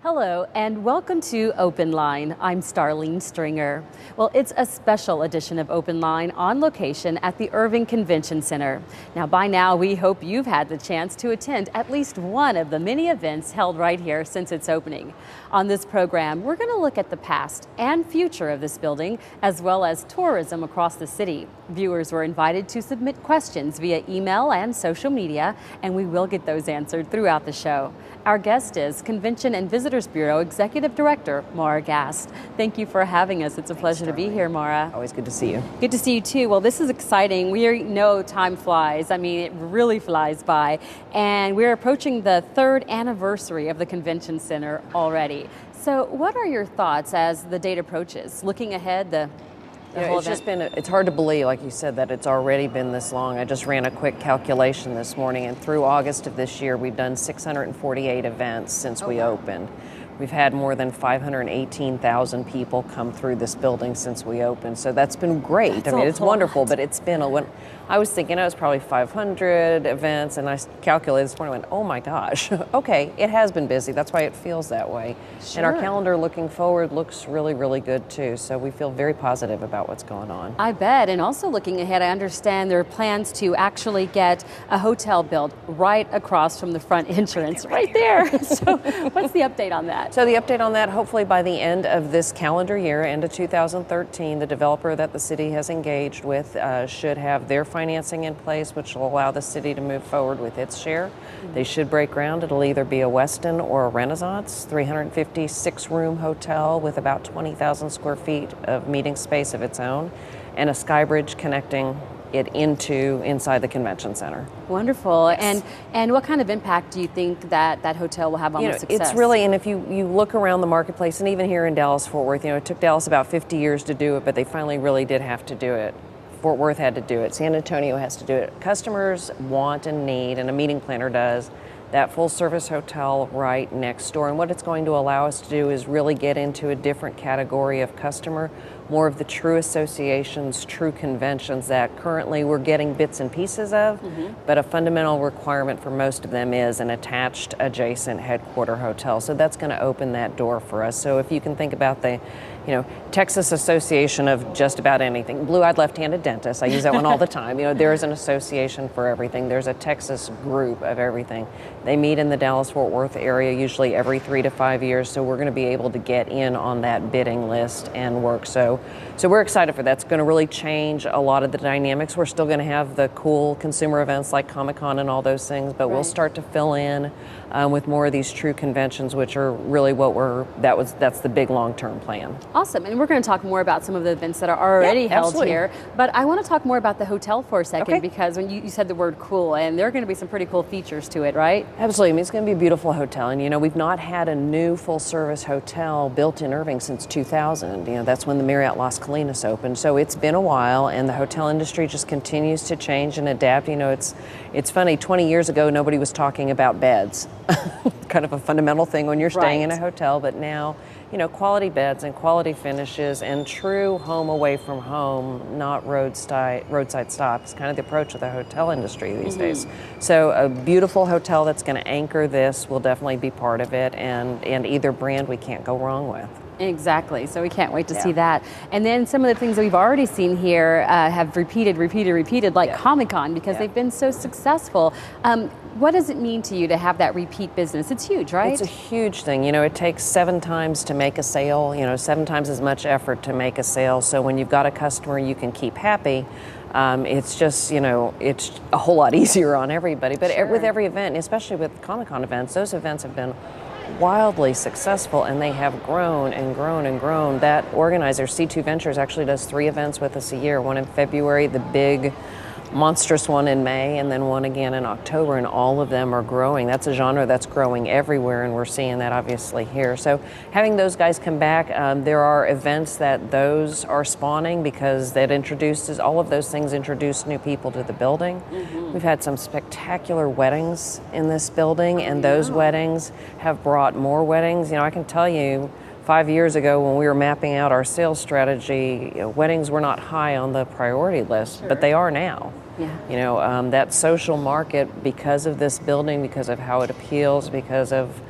Hello and welcome to Open Line. I'm Starlene Stringer. Well, it's a special edition of Open Line on location at the Irving Convention Center. Now, by now, we hope you've had the chance to attend at least one of the many events held right here since its opening. On this program, we're going to look at the past and future of this building, as well as tourism across the city. Viewers were invited to submit questions via email and social media, and we will get those answered throughout the show. Our guest is Convention and Visitors Bureau Executive Director, Maura Gast. Thank you for having us. It's a pleasure to be here, Maura. Always good to see you. Good to see you too. Well, this is exciting. We know time flies. I mean, it really flies by. And we're approaching the third anniversary of the Convention Center already. So what are your thoughts as the date approaches? Looking ahead, it's hard to believe, like you said, that it's already been this long. I just ran a quick calculation this morning, and through August of this year, we've done 648 events since we opened. We've had more than 518,000 people come through this building since we opened, so that's been great. It's wonderful, but it's been I was thinking it was probably 500 events, and I calculated this morning and went, oh my gosh, okay, it has been busy. That's why it feels that way. Sure. And our calendar looking forward looks really, really good too, so we feel very positive about what's going on. I bet, and also looking ahead, I understand there are plans to actually get a hotel built right across from the front entrance, right there. So what's the update on that? So the update on that, hopefully by the end of this calendar year, end of 2013, the developer that the city has engaged with should have their financing in place, which will allow the city to move forward with its share. They should break ground. It'll either be a Westin or a Renaissance, 356-room hotel with about 20,000 square feet of meeting space of its own, and a sky bridge connecting it inside the convention center. Wonderful. Yes. And what kind of impact do you think that hotel will have on the success? It's really, and if you look around the marketplace, and even here in Dallas-Fort Worth, it took Dallas about 50 years to do it, but they finally really did have to do it. Fort Worth had to do it. San Antonio has to do it. Customers want and need, and a meeting planner does, that full service hotel right next door. And what it's going to allow us to do is really get into a different category of customer, more of the true associations, true conventions that currently we're getting bits and pieces of, but a fundamental requirement for most of them is an attached adjacent headquarter hotel. So that's going to open that door for us. So if you can think about the Texas Association of just about anything, blue-eyed left-handed dentist, I use that one all the time. There's an association for everything. There's a Texas group of everything. They meet in the Dallas-Fort Worth area usually every 3 to 5 years, so we're going to be able to get in on that bidding list and work. So we're excited for that. It's going to really change a lot of the dynamics. We're still going to have the cool consumer events like Comic-Con and all those things, but we'll start to fill in with more of these true conventions, which are really that's the big long-term plan. Awesome, and we're going to talk more about some of the events that are already held here, but I want to talk more about the hotel for a second, because when you said the word cool, and there are going to be some pretty cool features to it, right? Absolutely. It's going to be a beautiful hotel, and we've not had a new full-service hotel built in Irving since 2000. That's when the Marriott Las Colinas opened, so it's been a while, and the hotel industry just continues to change and adapt. It's funny, 20 years ago nobody was talking about beds. Kind of a fundamental thing when you're staying in a hotel, but now quality beds and quality finishes and true home away from home, not roadside stops, kind of the approach of the hotel industry these days. So a beautiful hotel that's going to anchor this will definitely be part of it, and either brand we can't go wrong with. Exactly. So we can't wait to see that. And then some of the things that we've already seen here have repeated, like Comic-Con, because they've been so successful. What does it mean to you to have that repeat business? It's huge, right? It's a huge thing. It takes 7 times to make a sale, 7 times as much effort to make a sale. So when you've got a customer you can keep happy, it's just, it's a whole lot easier on everybody. But with every event, especially with Comic-Con events, those events have been wildly successful, and they have grown and grown and grown. That organizer, C2 Ventures, actually does 3 events with us a year, one in February, the big monstrous one in May, and then one again in October, and all of them are growing. That's a genre that's growing everywhere, and we're seeing that obviously here. So having those guys come back, there are events that those are spawning, because all of those things introduce new people to the building. We've had some spectacular weddings in this building, and those weddings have brought more weddings. I can tell you, 5 years ago when we were mapping out our sales strategy, weddings were not high on the priority list, but they are now. That social market, because of this building, because of how it appeals, because of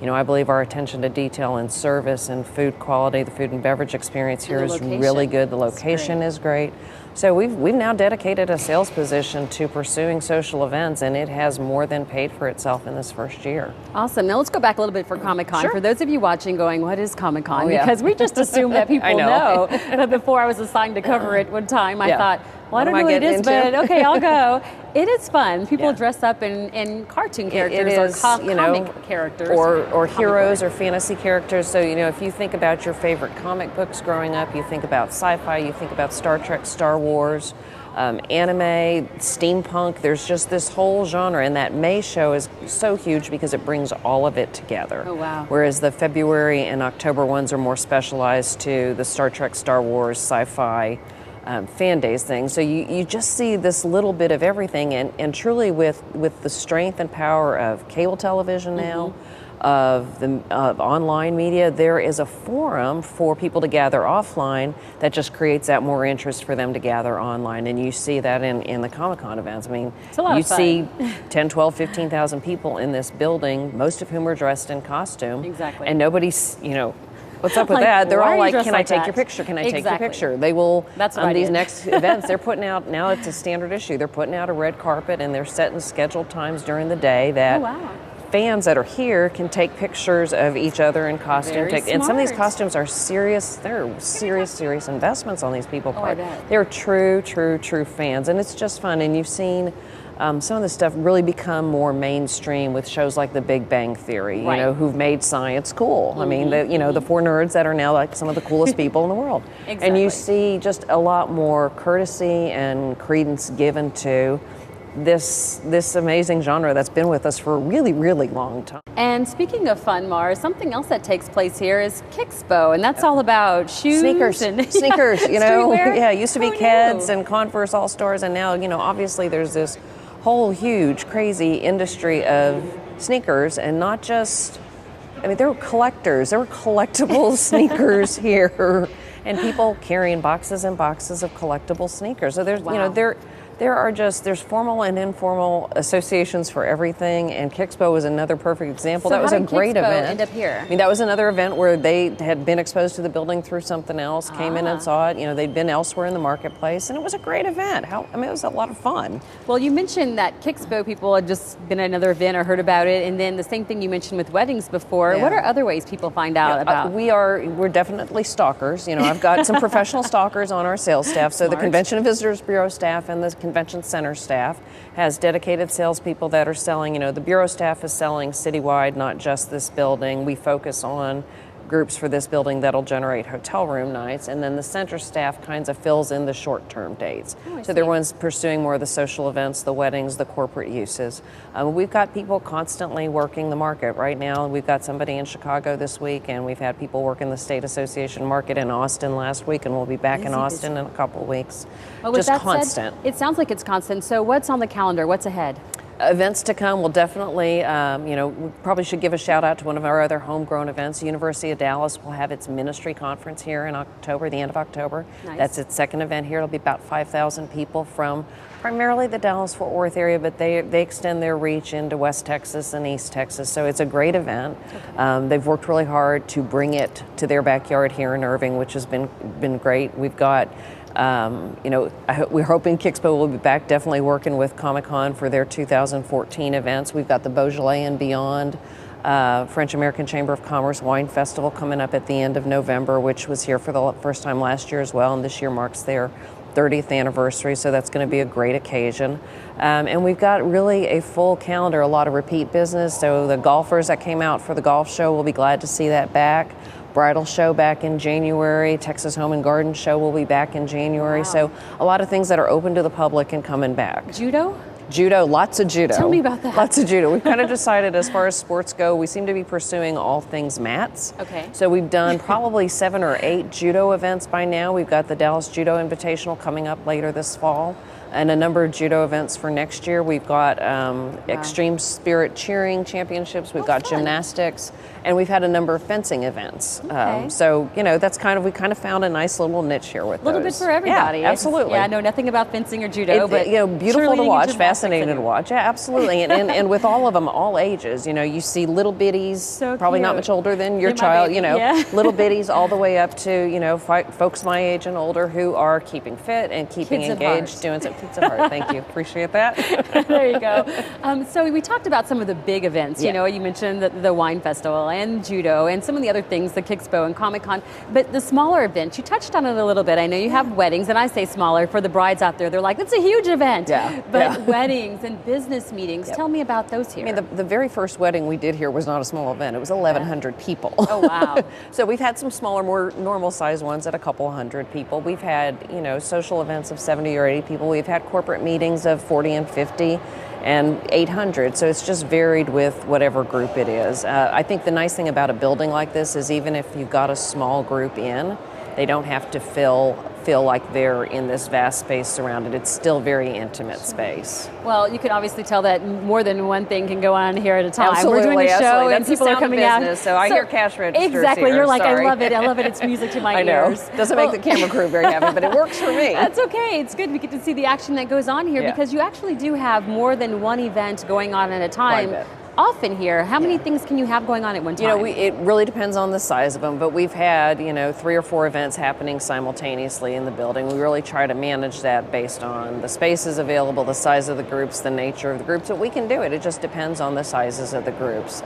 I believe our attention to detail and service and food quality, the food and beverage experience here is really good. The location is great. So we've now dedicated a sales position to pursuing social events, and it has more than paid for itself in this first year. Awesome. Now let's go back a little bit for Comic-Con. Sure. For those of you watching going, what is Comic-Con? Oh, yeah. Because we just assume that people I know. But before I was assigned to cover it one time, I thought, well, I don't know what it is, but okay, I'll go. It is fun. People dress up in cartoon characters comic characters. Or heroes or fantasy characters. So, if you think about your favorite comic books growing up, you think about sci-fi, you think about Star Trek, Star Wars, anime, steampunk. There's just this whole genre, and that May show is so huge because it brings all of it together. Oh, wow. Whereas the February and October ones are more specialized to the Star Trek, Star Wars, sci-fi, fan days thing. So you just see this little bit of everything, and truly with the strength and power of cable television now, of online media, there is a forum for people to gather offline that just creates that more interest for them to gather online. And you see that in the Comic-Con events. I mean, it's a lot of fun. See 10, 12, 15,000 people in this building, most of whom are dressed in costume. Exactly. And nobody's, what's up with that? They're all like, can I take your picture? Can I take your Exactly. picture? They will, That's what on I these did. next events, they're putting out, now it's a standard issue, they're putting out a red carpet, and they're setting scheduled times during the day that fans that are here can take pictures of each other in costume. And some of these costumes are serious, they're serious investments on these people's part. They're true fans, and it's just fun. And you've seen some of the stuff really become more mainstream with shows like The Big Bang Theory, who've made science cool. I mean, the four nerds that are now like some of the coolest people in the world. Exactly. And you see just a lot more courtesy and credence given to this amazing genre that's been with us for a really long time. And speaking of fun, Maura, something else that takes place here is Kickspo, and that's all about shoes. Sneakers, and streetwear. Yeah, it used to be Who Keds knew? and Converse All-Stars, and now, obviously there's this whole huge, crazy industry of sneakers, and not just, there were collectors, there were collectible sneakers here, and people carrying boxes and boxes of collectible sneakers. So there's, there's formal and informal associations for everything, and Kickspo was another perfect example. So that was a great event. End up here? That was another event where they had been exposed to the building through something else, came in and saw it. They'd been elsewhere in the marketplace, and it was a great event. It was a lot of fun. Well, you mentioned that Kickspo people had just been at another event or heard about it, and then the same thing you mentioned with weddings before. What are other ways people find out about? We're definitely stalkers. I've got some professional stalkers on our sales staff. So the Convention and Visitors Bureau staff and the Convention Center staff has dedicated salespeople that are selling. The Bureau staff is selling citywide, not just this building. We focus on groups for this building that'll generate hotel room nights, and then the center staff kinds of fills in the short-term dates. So they're ones pursuing more of the social events, the weddings, the corporate uses. We've got people constantly working the market right now. We've got somebody in Chicago this week, and we've had people work in the State Association market in Austin last week, and we'll be back in Austin in a couple of weeks. Just constant. It sounds like it's constant. So what's on the calendar? What's ahead? Events to come will definitely, we probably should give a shout out to one of our other homegrown events. The University of Dallas will have its ministry conference here in October, the end of October. Nice. That's its second event here. It'll be about 5,000 people from primarily the Dallas-Fort Worth area, but they extend their reach into West Texas and East Texas. So it's a great event. They've worked really hard to bring it to their backyard here in Irving, which has been great. We've got we're hoping Kickspo will be back, definitely working with Comic-Con for their 2014 events. We've got the Beaujolais and Beyond French American Chamber of Commerce Wine Festival coming up at the end of November, which was here for the first time last year as well, and this year marks their 30th anniversary, so that's going to be a great occasion. And we've got really a full calendar, a lot of repeat business, so the golfers that came out for the golf show will be glad to see that back. Bridal show back in January, Texas Home and Garden show will be back in January. Wow. So a lot of things that are open to the public and coming back. Judo? Judo, lots of judo. Tell me about that. Lots of judo. We've kind of decided as far as sports go, we seem to be pursuing all things mats. Okay. So we've done probably 7 or 8 judo events by now. We've got the Dallas Judo Invitational coming up later this fall. and a number of judo events for next year. We've got extreme spirit cheering championships. We've got fun. Gymnastics, and we've had a number of fencing events. Okay. So that's we kind of found a nice little niche here with A little bit for everybody. Yeah, absolutely. Yeah, I know nothing about fencing or judo, but beautiful to watch, gymnastics fascinating to watch. Yeah, absolutely. and with all of them, all ages. You see little bitties, so probably not cute. much older than your Yeah, my child. baby, yeah. Little bitties all the way up to folks my age and older who are keeping fit and keeping Kids at engaged, heart. doing some kids at heart. Thank you, appreciate that. There you go. So we talked about some of the big events. Yeah. You mentioned the wine festival and judo and some of the other things, the Kickspo and Comic Con. But the smaller events, you touched on it a little bit. I know you have weddings, and I say smaller for the brides out there. They're like, it's a huge event. Yeah. But weddings and business meetings. Tell me about those here. I mean, the very first wedding we did here was not a small event. It was 1,100 people. Oh, wow. So we've had some smaller, more normal size ones at a couple hundred people. We've had, social events of 70 or 80 people. We've had corporate meetings of 40 and 50 and 800. So it's just varied with whatever group it is. I think the nice thing about a building like this is even if you've got a small group in, they don't have to feel like they're in this vast space surrounded. It's still very intimate space. Well, you can obviously tell that more than one thing can go on here at a time. Absolutely, We're doing a show absolutely. and That's people the are sound coming of out. business, so I hear cash registers Exactly. here. You're like, Sorry. I love it. I love it. It's music to my I know. ears. Doesn't make the camera crew very happy, but it works for me. That's okay. It's good. We get to see the action that goes on here because you actually do have more than one event going on at a time. Quite a bit. Often here, how many things can you have going on at one time? It really depends on the size of them, but we've had, 3 or 4 events happening simultaneously in the building. We really try to manage that based on the spaces available, the size of the groups, the nature of the groups, but we can do it. It just depends on the sizes of the groups.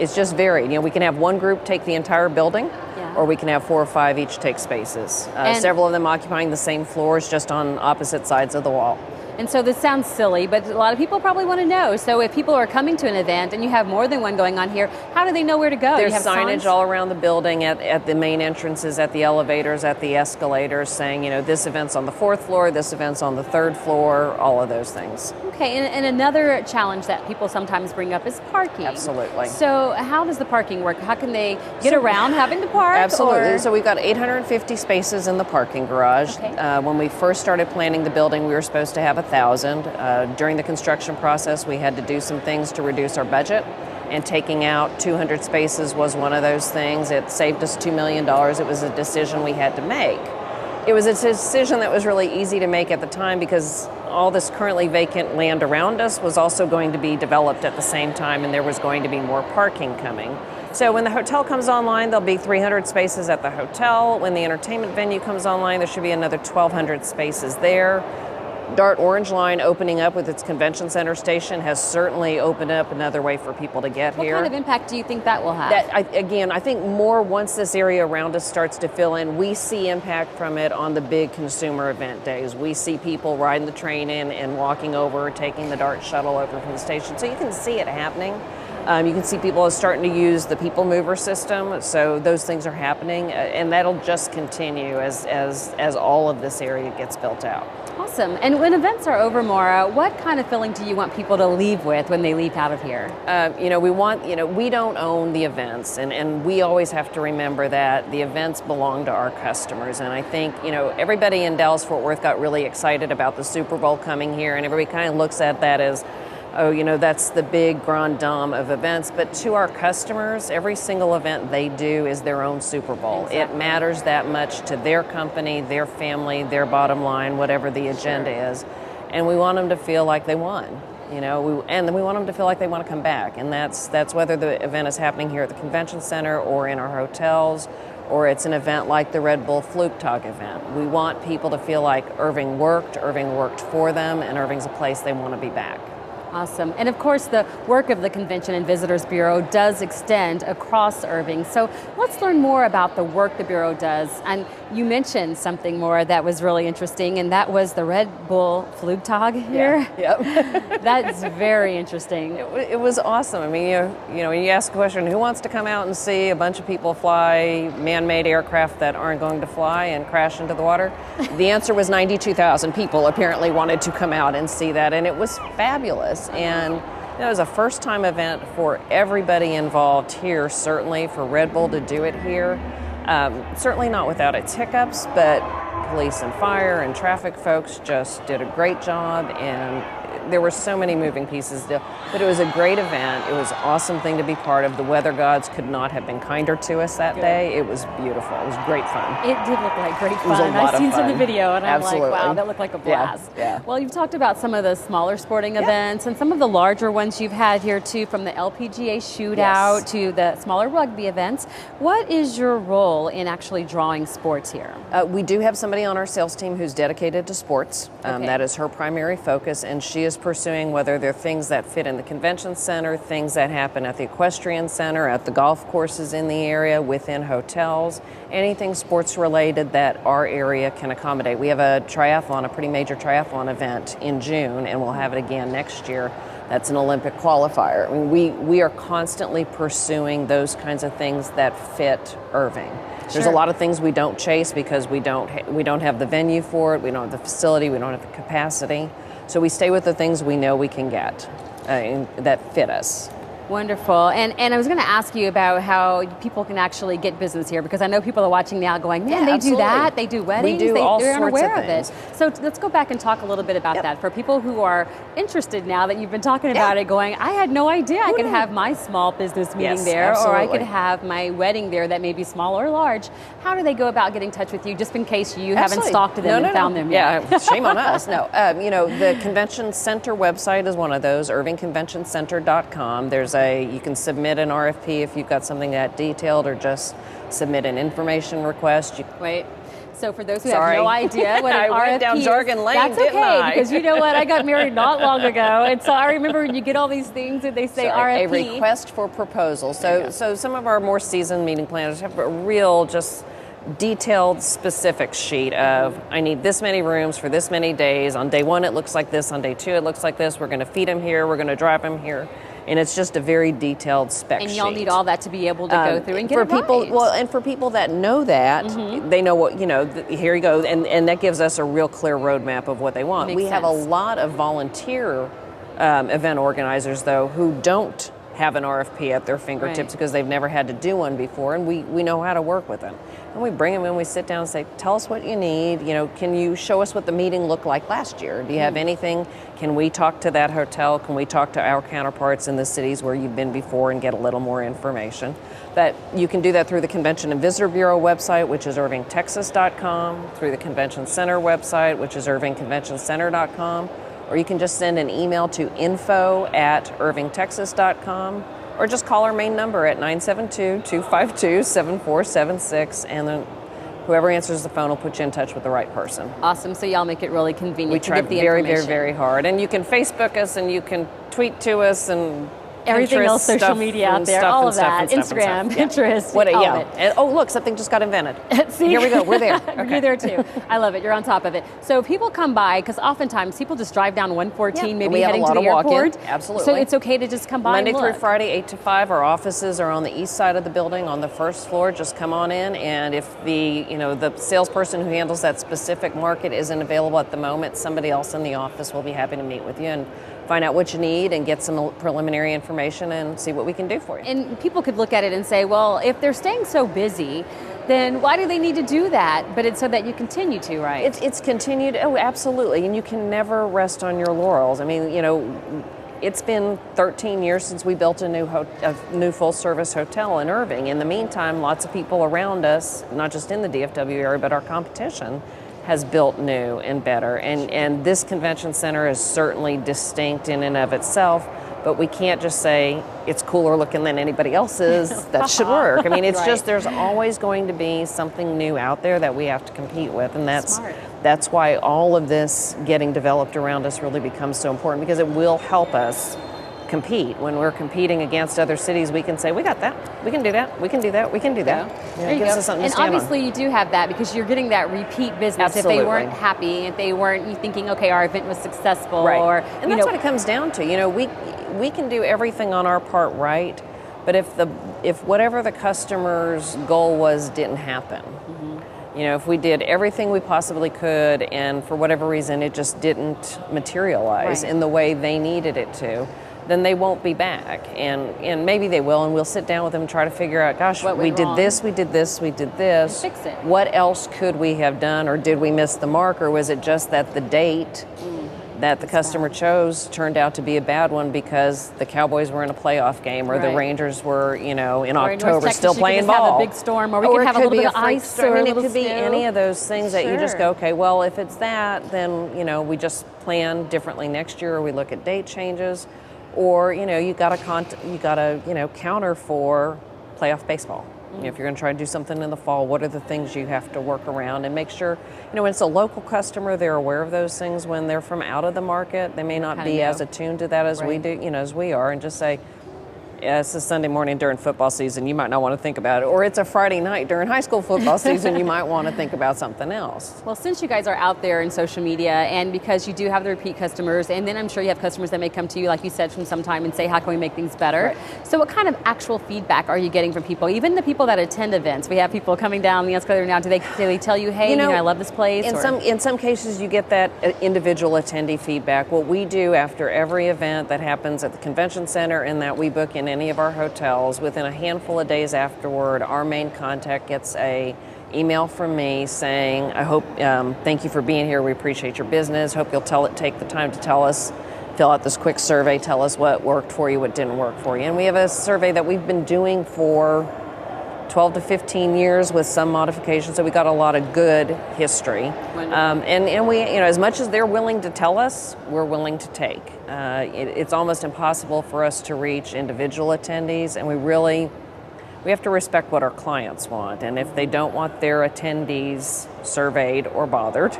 It's just varied. We can have one group take the entire building, or we can have 4 or 5 each take spaces. Several of them occupying the same floors, just on opposite sides of the wall. And so this sounds silly, but a lot of people probably want to know. So if people are coming to an event and you have more than one going on here, how do they know where to go? There's you have signage signs? all around the building at the main entrances, at the elevators, at the escalators saying, this event's on the 4th floor, this event's on the 3rd floor, all of those things. Okay, and another challenge that people sometimes bring up is parking. Absolutely. So how does the parking work? How can they get around having to park? Absolutely. Or? So we've got 850 spaces in the parking garage. Okay. When we first started planning the building, we were supposed to have 1,000. During the construction process, we had to do some things to reduce our budget, and taking out 200 spaces was one of those things. It saved us $2 million. It was a decision we had to make. It was a decision that was really easy to make at the time because all this currently vacant land around us was also going to be developed at the same time, and there was going to be more parking coming. So when the hotel comes online, there'll be 300 spaces at the hotel. When the entertainment venue comes online, there should be another 1,200 spaces there. Dart Orange Line opening up with its convention center station has certainly opened up another way for people to get here. What kind of impact do you think that will have? I think more once this area around us starts to fill in, we see impact from it on the big consumer event days. We see people riding the train in and walking over, taking the Dart shuttle over from the station. So you can see it happening. You can see people are starting to use the people mover system, so those things are happening, and that'll just continue as all of this area gets built out. Awesome. And when events are over, Maura, what kind of feeling do you want people to leave with when they leave out of here? We don't own the events, and we always have to remember that the events belong to our customers. And I think, everybody in Dallas-Fort Worth got really excited about the Super Bowl coming here, and everybody kind of looks at that as, that's the big grand dame of events. But to our customers, every single event they do is their own Super Bowl. Exactly. It matters that much to their company, their family, their bottom line, whatever the agenda is. And we want them to feel like they won. And we want them to feel like they want to come back. And that's whether the event is happening here at the convention center or in our hotels, or it's an event like the Red Bull Flugtag event. We want people to feel like Irving worked for them, and Irving's a place they want to be back. Awesome. And of course, the work of the Convention and Visitors Bureau does extend across Irving. So let's learn more about the work the Bureau does. And you mentioned something more that was really interesting, and that was the Red Bull Flugtag here. Yeah. Yep. That's very interesting. It was awesome. I mean, when you ask a question, who wants to come out and see a bunch of people fly man-made aircraft that aren't going to fly and crash into the water? The answer was 92,000 people apparently wanted to come out and see that, and it was fabulous. And it was a first-time event for everybody involved here, certainly for Red Bull to do it here. Certainly not without its hiccups, but police and fire and traffic folks just did a great job, and there were so many moving pieces, but it was a great event. It was an awesome thing to be part of. The weather gods could not have been kinder to us that day. It was beautiful. It was great fun. It did look like great fun. It was a lot I've seen of some of fun. the video, and I'm Absolutely. like, wow, that looked like a blast. Yeah. Well, you've talked about some of the smaller sporting events and some of the larger ones you've had here too, from the LPGA shootout to the smaller rugby events. What is your role in actually drawing sports here? We do have somebody on our sales team who's dedicated to sports. That is her primary focus, and she is pursuing whether there are things that fit in the convention center, things that happen at the equestrian center, at the golf courses in the area, within hotels, anything sports related that our area can accommodate. We have a triathlon, a pretty major triathlon event in June, and we'll have it again next year. That's an Olympic qualifier. I mean, we are constantly pursuing those kinds of things that fit Irving. There's a lot of things we don't chase because we don't have the venue for it, we don't have the facility, we don't have the capacity. So we stay with the things we know we can get that fit us. Wonderful. And I was going to ask you about how people can actually get business here, because I know people are watching now going, man, they absolutely. do that, they do weddings, We do all they're sorts unaware of of it. So let's go back and talk a little bit about that. For people who are interested now that you've been talking about it, going, I had no idea I could have my small business meeting there, or I could have my wedding there that may be small or large. How do they go about getting in touch with you, just in case you haven't stalked them and found them yet? Yeah, shame on us. No, the Convention Center website is one of those, irvingconventioncenter.com. You can submit an RFP if you've got something that detailed, or just submit an information request. Wait. So for those who have no idea what an I went RFP down jargon lane, that's didn't okay, I? because you know what? I got married not long ago, and so I remember when you get all these things and they say RFP. A request for proposal. So some of our more seasoned meeting planners have a real just detailed, specific sheet of, I need this many rooms for this many days. On day one, it looks like this. On day two, it looks like this. We're going to feed them here. We're going to drive them here. And it's just a very detailed spec sheet. And y'all need all that to be able to go through and get it people, right. Well, and for people that know that, they know what, here you go. And that gives us a real clear roadmap of what they want. Makes we have a sense. lot of volunteer event organizers, though, who don't have an RFP at their fingertips because they've never had to do one before, and we know how to work with them. And we bring them in, we sit down and say, tell us what you need, can you show us what the meeting looked like last year? Do you have anything? Can we talk to that hotel? Can we talk to our counterparts in the cities where you've been before and get a little more information? That you can do that through the Convention and Visitor Bureau website, which is irvingtexas.com, through the Convention Center website, which is irvingconventioncenter.com, or you can just send an email to info@irvingtexas.com, or just call our main number at 972-252-7476, and then whoever answers the phone will put you in touch with the right person. Awesome. So y'all make it really convenient We to try get the very, information. very, very hard. And you can Facebook us, and you can tweet to us, and everything Pinterest else, social stuff media out and there, stuff all and of stuff that, and stuff Instagram, and stuff. Pinterest, What? all Yeah. of it. And, oh, look, something just got invented. See? Here we go. We're there. Okay. You're there too. I love it. You're on top of it. So people come by, because oftentimes people just drive down 114, maybe we have heading a lot to the of walk-in. airport. Absolutely. So it's okay to just come by Monday and through look. Friday, 8 to 5. Our offices are on the east side of the building, on the first floor. Just come on in, and if the salesperson who handles that specific market isn't available at the moment, somebody else in the office will be happy to meet with you and find out what you need and get some preliminary information and see what we can do for you. And people could look at it and say, well, if they're staying so busy, then why do they need to do that? But it's so that you continue to, right? It's continued. Oh, absolutely. And you can never rest on your laurels. I mean, it's been 13 years since we built a new full-service hotel in Irving. In the meantime, lots of people around us, not just in the DFW area, but our competition, has built new and better. And this convention center is certainly distinct in and of itself, but we can't just say it's cooler looking than anybody else's. That should work. I mean, it's just, there's always going to be something new out there that we have to compete with, and that's why all of this getting developed around us really becomes so important, because it will help us compete. When we're competing against other cities, we can say, we got that, we can do that, we can do that, we can do that. There you gives go. us something to And stand obviously you do have that, because you're getting that repeat business. Absolutely. If they weren't happy, if they weren't thinking, okay, our event was successful, or and that's what it comes down to. We can do everything on our part right, but if whatever the customer's goal was didn't happen, if we did everything we possibly could and for whatever reason it just didn't materialize in the way they needed it to, then they won't be back. And maybe they will, and we'll sit down with them and try to figure out, gosh, What we went did wrong? this, we did this, we did this. And fix it. What else could we have done, or did we miss the mark, or was it just that the date that the customer chose turned out to be a bad one because the Cowboys were in a playoff game, or the Right. Rangers were, in Or in North October Texas, still you playing could just ball. have a big storm, or we Or could it have a could little be bit of freak ice storm. or a I mean, it little could be snow. any of those things that you just Sure. go, okay, well, if it's that, then, we just plan differently next year, or we look at date changes, or, you got to counter for playoff baseball. If you're going to try to do something in the fall, what are the things you have to work around, and make sure, when it's a local customer, they're aware of those things. When they're from out of the market, they may not Kinda be know. as attuned to that as we Right. do, as we are, and just say, yeah, it's a Sunday morning during football season, you might not want to think about it. Or it's a Friday night during high school football season, you might want to think about something else. Well, since you guys are out there in social media, and because you do have the repeat customers, and then I'm sure you have customers that may come to you, like you said, from some time and say, how can we make things better? Right. So what kind of actual feedback are you getting from people? Even the people that attend events. We have people coming down the escalator now. Do they tell you, hey, I love this place? In some cases, you get that individual attendee feedback. What we do after every event that happens at the convention center, and that we book in any of our hotels, within a handful of days afterward, our main contact gets a email from me saying, I hope, thank you for being here. We appreciate your business. Hope you'll take the time to tell us, fill out this quick survey, tell us what worked for you, what didn't work for you. And we have a survey that we've been doing for 12 to 15 years with some modifications, so we got a lot of good history. And we, as much as they're willing to tell us, we're willing to take. It's almost impossible for us to reach individual attendees, and we have to respect what our clients want. And if they don't want their attendees surveyed or bothered,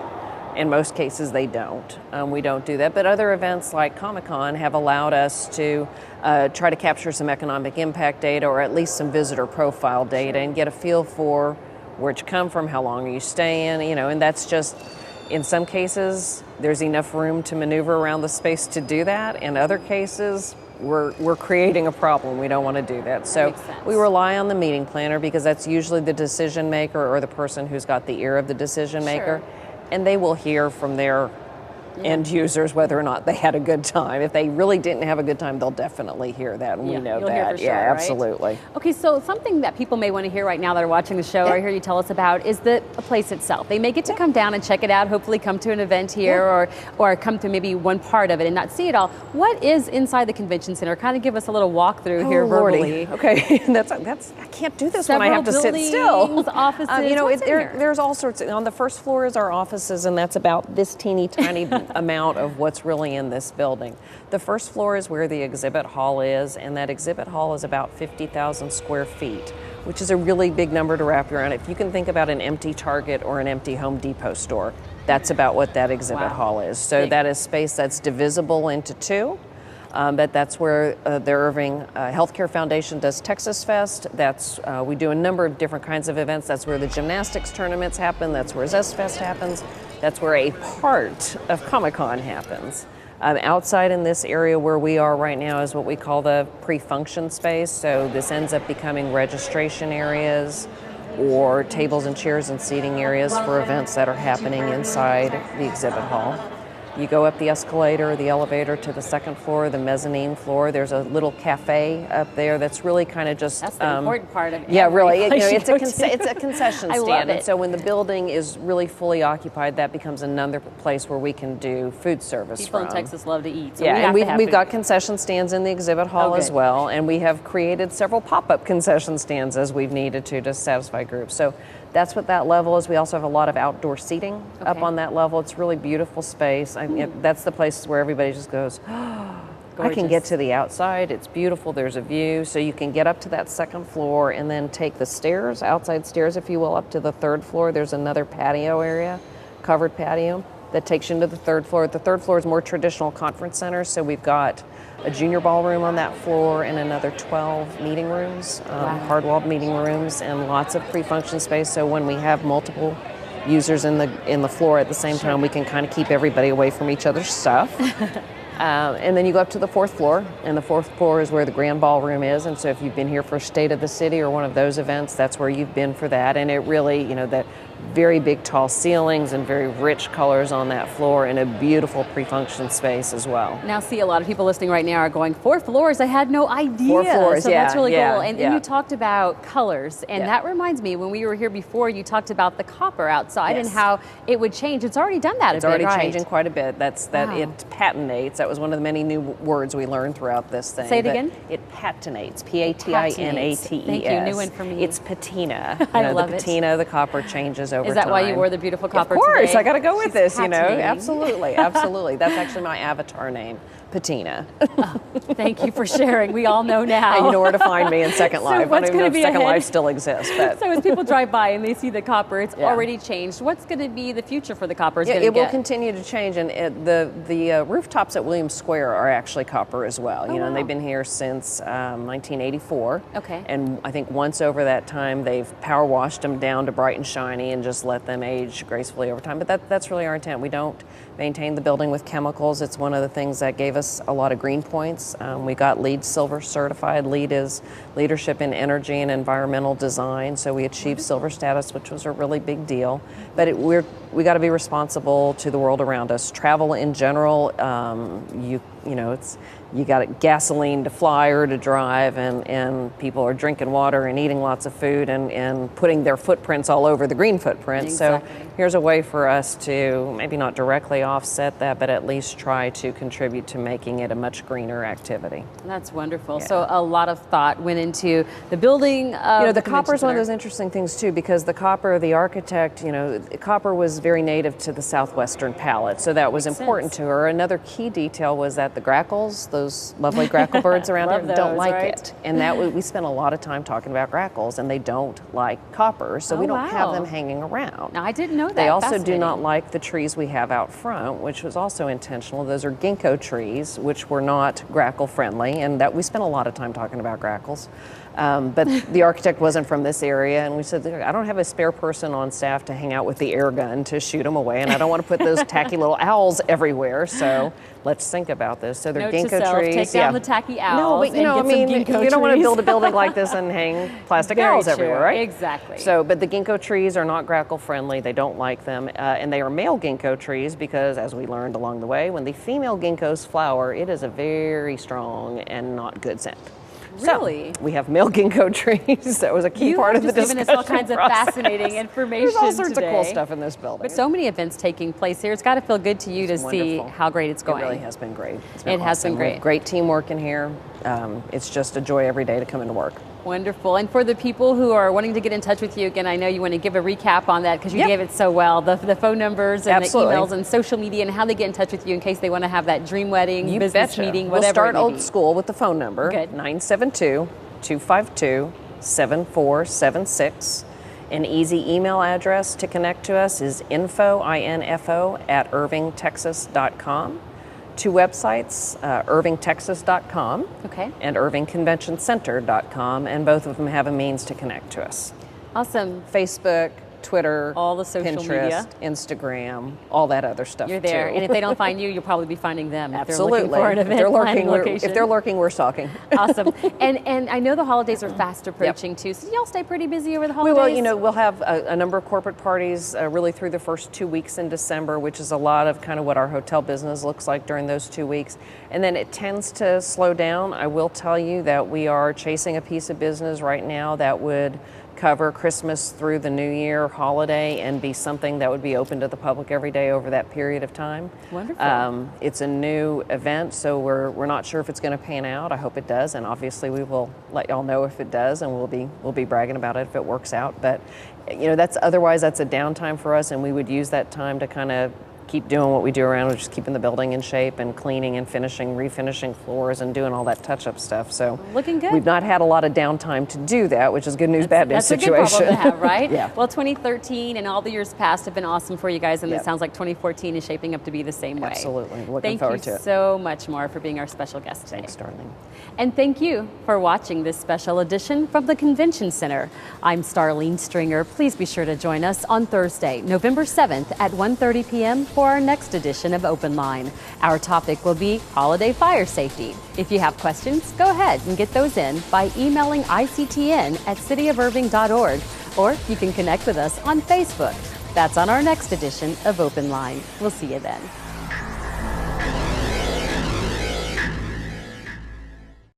in most cases they don't. We don't do that. But other events like Comic-Con have allowed us to try to capture some economic impact data, or at least some visitor profile data, and get a feel for where'd you come from, how long are you staying, and that's just, in some cases, there's enough room to maneuver around the space to do that. In other cases, we're creating a problem. We don't want to do that. So makes sense. we rely on the meeting planner, because that's usually the decision maker, or the person who's got the ear of the decision maker. Sure. And they will hear from their end users whether or not they had a good time. If they really didn't have a good time, they'll definitely hear that, and we know you'll that. hear for sure, yeah, right? absolutely. Okay, so something that people may want to hear right now that are watching the show, or I hear you tell us about, is the place itself. They may get to come down and check it out, hopefully come to an event here, or come to maybe one part of it and not see it all. What is inside the convention center? Kind of give us a little walkthrough here verbally. Okay, that's I can't do this when I have to sit still. Buildings, offices, what's in here? There's all sorts. On the first floor is our offices, and that's about this teeny tiny amount of what's really in this building. The first floor is where the exhibit hall is, and that exhibit hall is about 50,000 square feet, which is a really big number to wrap around. If you can think about an empty Target or an empty Home Depot store, that's about what that exhibit hall is. So Big. that is space that's divisible into two. But that's where the Irving Healthcare Foundation does Texas Fest. We do a number of different kinds of events. That's where the gymnastics tournaments happen. That's where Zest Fest happens. That's where a part of Comic-Con happens. Outside in this area where we are right now is what we call the pre-function space. So this ends up becoming registration areas, or tables and chairs and seating areas for events that are happening inside the exhibit hall. You go up the escalator, the elevator to the second floor, the mezzanine floor. There's a little cafe up there that's really kind of just... That's the important part of it. Yeah, really. It's It's a concession I stand. love And it. so when the building is really fully occupied, that becomes another place where we can do food service People in from. Texas love to eat. So Yeah, we have and to have we've food. got concession stands in the exhibit hall as good. well, and we have created several pop-up concession stands as we've needed to satisfy groups. So that's what that level is. We also have a lot of outdoor seating up Okay. on that level. It's really beautiful space. That's the place where everybody just goes, I can get Gorgeous. to the outside. It's beautiful. There's a view. So you can get up to that second floor and then take the stairs, outside stairs, if you will, up to the third floor. There's another patio area, covered patio, that takes you into the third floor. The third floor is more traditional conference center. So we've got a junior ballroom on that floor and another 12 meeting rooms, hard-walled meeting rooms, and lots of pre-function space. So when we have multiple users in the floor at the same time, we can kind of keep everybody away from each other's stuff. And then you go up to the 4th floor, and the 4th floor is where the grand ballroom is. And so if you've been here for State of the City or one of those events, that's where you've been for that. And it really, the very big tall ceilings and very rich colors on that floor, and a beautiful pre-function space as well. Now, see, a lot of people listening right now are going, 4 floors, I had no idea. 4 floors, so that's really cool. And yeah. you talked about colors, and that reminds me, when we were here before, you talked about the copper outside and how it would change. It's already done that a bit, right? It's already changing quite a bit. It patinates. That was one of the many new words we learned throughout this thing. Say it again? It patinates, P-A-T-I-N-A-T-E-S. Thank you, new one for me. It's patina. I love the patina, the copper changes over time. Is that why you wore the beautiful copper today? Of course, today? I got to go with this, patinating. Absolutely, absolutely. That's actually my avatar name, Patina. Oh, thank you for sharing. We all know now. And you know where to find me in Second Life. So what's I don't even know if Second ahead? Life still exists. But. So as people drive by and they see the copper, it's already changed. What's going to be the future for the copper? It will continue to change, and the rooftops at Williams Square are actually copper as well. And they've been here since 1984. Okay. And I think once over that time, they've power washed them down to bright and shiny and just let them age gracefully over time. But that's really our intent. We don't maintain the building with chemicals. It's one of the things that gave us a lot of green points. We got LEED Silver certified. LEED is Leadership in Energy and Environmental Design. So we achieved silver status, which was a really big deal. But we got to be responsible to the world around us. Travel in general, you got gasoline to fly or to drive, and people are drinking water and eating lots of food and putting their footprints all over the green footprint. Exactly. So here's a way for us to maybe not directly offset that, but at least try to contribute to making it a much greener activity. That's wonderful. Yeah. So a lot of thought went into the building of the copper is one of those interesting things too, because the copper, the architect, copper was very native to the southwestern palette, so that was important to her. Another key detail was that the grackles, those lovely grackle birds around here, don't like it. And we spent a lot of time talking about grackles, and they don't like copper, so we don't have them hanging around. Now, I didn't know that. They also do not like the trees we have out front, which was also intentional. Those are ginkgo trees, which were not grackle friendly, and that we spent a lot of time talking about grackles. But the architect wasn't from this area, and we said, I don't have a spare person on staff to hang out with the air gun to shoot them away, and I don't want to put those tacky little owls everywhere, so let's think about this. So they're ginkgo trees. Take down the tacky owls. No, but you don't want to build a building like this and hang plastic owls everywhere, right? Exactly. So, but the ginkgo trees are not grackle friendly. They don't like them, and they are male ginkgo trees because, as we learned along the way, when the female ginkgos flower, it is a very strong and not good scent. Really? So we have male ginkgo trees. That was a key part of the discussion. You've given us all kinds of fascinating information. There's all sorts today. of cool stuff in this building. But so many events taking place here. It's got to feel good to you to see how great it's going. It really has been great. It has been great. Great teamwork in here. It's just a joy every day to come into work. Wonderful. And for the people who are wanting to get in touch with you, again, I know you want to give a recap on that because you gave it so well. The phone numbers and the emails and social media and how they get in touch with you in case they want to have that dream wedding, business meeting, whatever. We'll start old school with the phone number, Good. 972-252-7476. An easy email address to connect to us is info, I-N-F-O, at irvingtexas.com. 2 websites, irvingtexas.com and irvingconventioncenter.com, and both of them have a means to connect to us. Awesome. Facebook, Twitter, all the social Pinterest, media, Instagram, all that other stuff. You're there, too. and if they don't find you, you'll probably be finding them. Absolutely. If they're looking for an event, if they're lurking, we're stalking. Awesome. And I know the holidays are fast approaching too, so y'all stay pretty busy over the holidays. We will. We'll have a number of corporate parties really through the first 2 weeks in December, which is a lot of kind of what our hotel business looks like during those 2 weeks. And then it tends to slow down. I will tell you that we are chasing a piece of business right now that would cover Christmas through the New Year holiday and be something that would be open to the public every day over that period of time. Wonderful. It's a new event, so we're not sure if it's going to pan out. I hope it does, and obviously we will let y'all know if it does, and we'll be bragging about it if it works out. But that's a downtime for us, and we would use that time to kind of keep doing what we do around, which is keeping the building in shape and cleaning and refinishing floors and doing all that touch-up stuff. So looking good. We've not had a lot of downtime to do that, which is good news, bad news situation. That's a good problem to have, right? Yeah. Well, 2013 and all the years past have been awesome for you guys, and it sounds like 2014 is shaping up to be the same way. Absolutely. Looking forward to it. Thank you so much, Maura, for being our special guest today. Thanks, darling. And thank you for watching this special edition from the Convention Center. I'm Starlene Stringer. Please be sure to join us on Thursday, November 7th at 1:30 p.m. for our next edition of Open Line. Our topic will be holiday fire safety. If you have questions, go ahead and get those in by emailing ictn@cityofirving.org, or you can connect with us on Facebook. That's on our next edition of Open Line. We'll see you then.